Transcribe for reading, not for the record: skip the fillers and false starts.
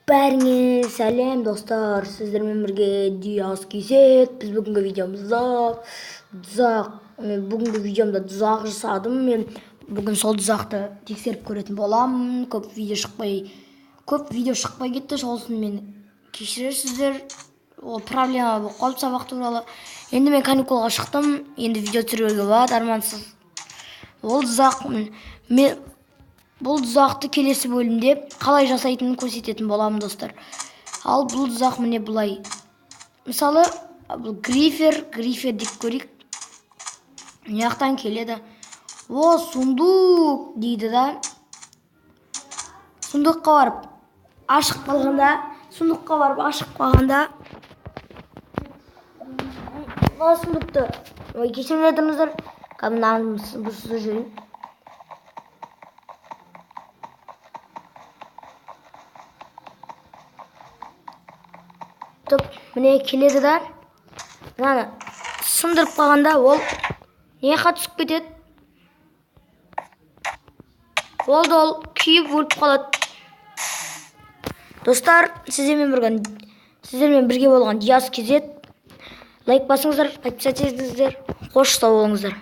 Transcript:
Бәріңе сәлем достар, сіздермен бірге Диас Кизет. Біз бүгінгі видеомызда тұзақ жасадым. Мен бүгін сол тұзақты тексеріп көретін боламын. Көп видео шықпай кетті, сосын мен кешірерсіздер. Ол проблема болып қалды сабақ туралы. Енді мен каникулға шықтым. Енді видео түсіруге болады, армансыз. Бұл тұзақты келесі бөлімде қалай жасайтынын көрсететін боламын достар. Ал бұл тұзақ міне бұлай. Мысалы, бұл грифер деп көрейік. Мынаяқтан келеді. О, сундук дейді да. Сундукқа барып ашық қалғанда мына сундукты кешіріп жатырмыздар. Камераны бұзып жүрейін. Міне келеді да, мынаны сындырып қалғанда ол неға түсіп кетеді. Ол күйіп өліп қалады. Достар, сіздермен бірге болған Диас Кизет. Лайк басыңыздар, подписаться етіңіздер. Қош сау болыңыздар.